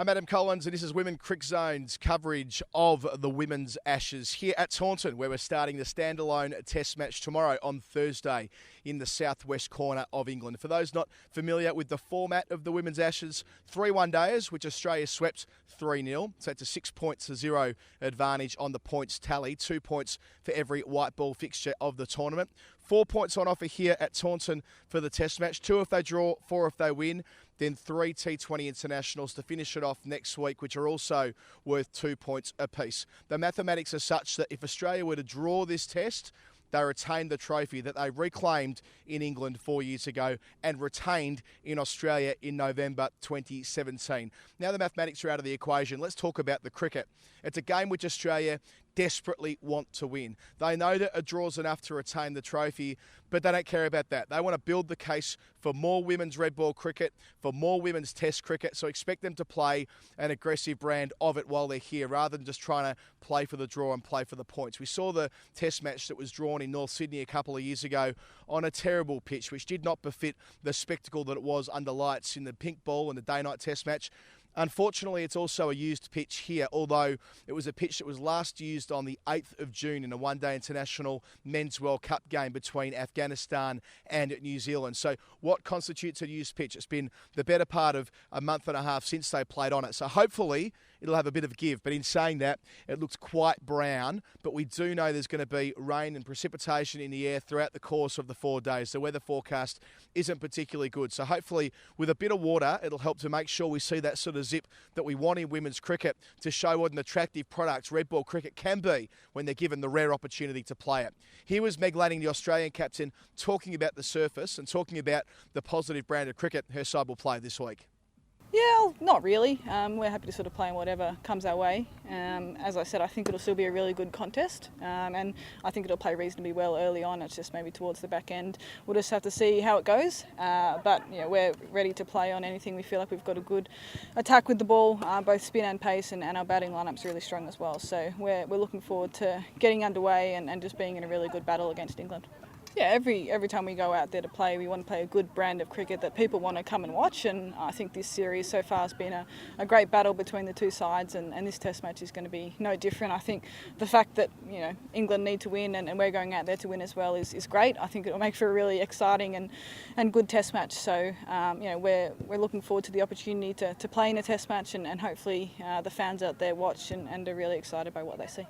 I'm Adam Collins, and this is Women Crick Zone's coverage of the Women's Ashes here at Taunton, where we're starting the standalone test match tomorrow on Thursday in the southwest corner of England. For those not familiar with the format of the Women's Ashes, 3 one-dayers, which Australia swept 3-0. So it's a 6-0 advantage on the points tally, 2 points for every white ball fixture of the tournament. 4 points on offer here at Taunton for the test match, 2 if they draw, 4 if they win. Then 3 T20 internationals to finish it off next week, which are also worth 2 points apiece. The mathematics are such that if Australia were to draw this test, they retain the trophy that they reclaimed in England 4 years ago and retained in Australia in November 2017. Now the mathematics are out of the equation. Let's talk about the cricket. It's a game which Australia desperately want to win. They know that a draw's enough to retain the trophy, but they don't care about that. They want to build the case for more women's red ball cricket, for more women's test cricket, so expect them to play an aggressive brand of it while they're here, rather than just trying to play for the draw and play for the points. We saw the test match that was drawn in North Sydney a couple of years ago on a terrible pitch, which did not befit the spectacle that it was under lights in the pink ball and the day-night test match. Unfortunately, it's also a used pitch here, although it was a pitch that was last used on the 8th of June in a one-day international Men's World Cup game between Afghanistan and New Zealand. So what constitutes a used pitch? It's been the better part of a month and a half since they played on it. So hopefully it'll have a bit of give. But in saying that, it looks quite brown. But we do know there's going to be rain and precipitation in the air throughout the course of the 4 days. The weather forecast isn't particularly good. So hopefully with a bit of water, it'll help to make sure we see that sort of zip that we want in women's cricket, to show what an attractive product red ball cricket can be when they're given the rare opportunity to play it. Here was Meg Lanning, the Australian captain, talking about the surface and talking about the positive brand of cricket her side will play this week. Yeah, not really. We're happy to sort of play in whatever comes our way. As I said, I think it'll still be a really good contest, and I think it'll play reasonably well early on. It's just maybe towards the back end. We'll just have to see how it goes. But we're ready to play on anything. We feel like we've got a good attack with the ball, both spin and pace, and our batting lineup's really strong as well. So we're looking forward to getting underway and just being in a really good battle against England. Yeah, every time we go out there to play, we want to play a good brand of cricket that people want to come and watch, and I think this series so far has been a great battle between the two sides, and this test match is going to be no different. I think the fact that England need to win and we're going out there to win as well is great. I think it will make for a really exciting and good test match. So we're looking forward to the opportunity to play in a test match, and hopefully the fans out there watch and are really excited by what they see.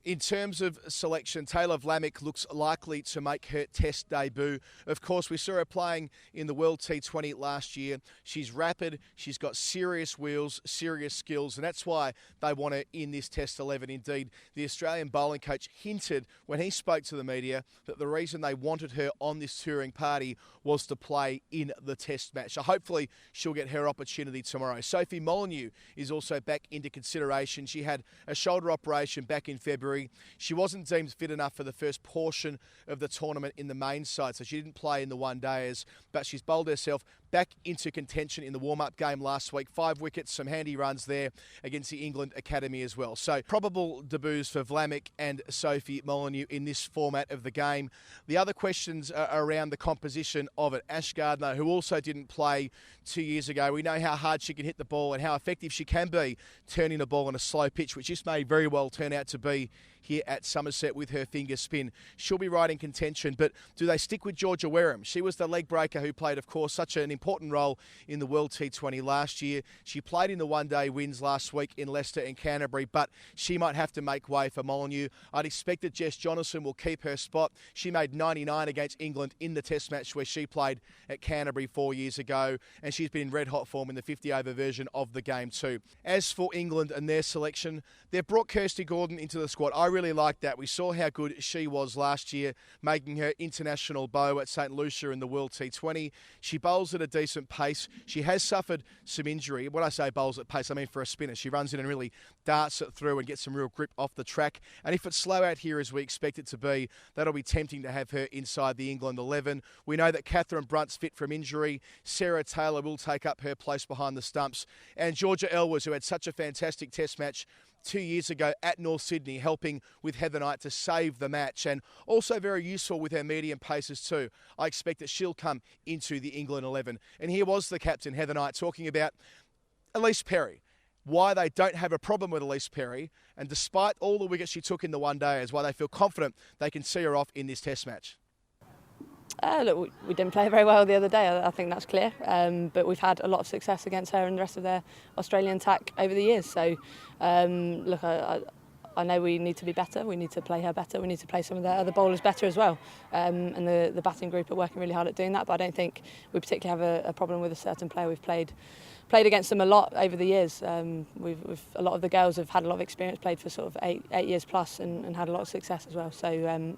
In terms of selection, Taylor Vlamic looks likely to make her test debut. Of course, we saw her playing in the World T20 last year. She's rapid, she's got serious wheels, serious skills, and that's why they want her in this Test 11. Indeed, the Australian bowling coach hinted when he spoke to the media that the reason they wanted her on this touring party was to play in the Test match. So hopefully she'll get her opportunity tomorrow. Sophie Molyneux is also back into consideration. She had a shoulder operation back in February. She wasn't deemed fit enough for the first portion of the tournament in the main side, so she didn't play in the one-dayers, but she's bowled herself back into contention in the warm-up game last week. 5 wickets, some handy runs there against the England Academy as well. So probable debuts for Vlamic and Sophie Molyneux in this format of the game. The other questions are around the composition of it. Ash Gardner, who also didn't play 2 years ago, we know how hard she can hit the ball and how effective she can be turning the ball on a slow pitch, which this may very well turn out to be here at Somerset with her finger spin. She'll be right in contention, but do they stick with Georgia Wareham? She was the leg breaker who played, of course, such an important role in the World T20 last year. She played in the one-day wins last week in Leicester and Canterbury, but she might have to make way for Molyneux. I'd expect that Jess Jonathan will keep her spot. She made 99 against England in the Test match where she played at Canterbury 4 years ago, and she's been in red-hot form in the 50-over version of the game too. As for England and their selection, they've brought Kirsty Gordon into the squad. I really like that. We saw how good she was last year, making her international bow at St. Lucia in the World T20. She bowls at a decent pace. She has suffered some injury. When I say bowls at pace, I mean for a spinner. She runs in and really darts it through and gets some real grip off the track. And if it's slow out here as we expect it to be, that'll be tempting to have her inside the England 11. We know that Catherine Brunt's fit from injury. Sarah Taylor will take up her place behind the stumps. And Georgia Elwes, who had such a fantastic test match 2 years ago at North Sydney, helping with Heather Knight to save the match, and also very useful with her medium paces too. I expect that she'll come into the England 11. And here was the captain, Heather Knight, talking about Elise Perry. why they don't have a problem with Elise Perry, and despite all the wickets she took in the one day, is why they feel confident they can see her off in this Test match. Look, we didn't play very well the other day, I think that's clear, but we've had a lot of success against her and the rest of their Australian attack over the years. So, look, I know we need to be better, we need to play her better, we need to play some of their other bowlers better as well. And the batting group are working really hard at doing that, but I don't think we particularly have a problem with a certain player. We've played against them a lot over the years. We've a lot of the girls have had a lot of experience, played for sort of eight years plus and had a lot of success as well. So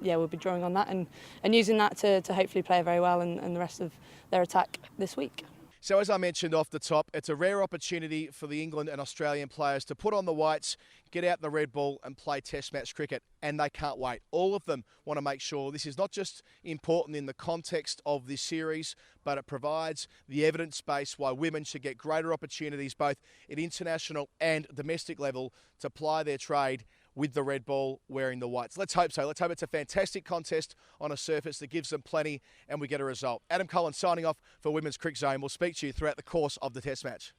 yeah, we'll be drawing on that and using that to hopefully play very well and the rest of their attack this week. So as I mentioned off the top, it's a rare opportunity for the England and Australian players to put on the whites, get out the red ball and play Test match cricket, and they can't wait. All of them want to make sure this is not just important in the context of this series, but it provides the evidence base why women should get greater opportunities both at international and domestic level to ply their trade with the red ball wearing the whites. Let's hope so. Let's hope it's a fantastic contest on a surface that gives them plenty and we get a result. Adam Collins signing off for Women's Cricket Zone. We'll speak to you throughout the course of the Test match.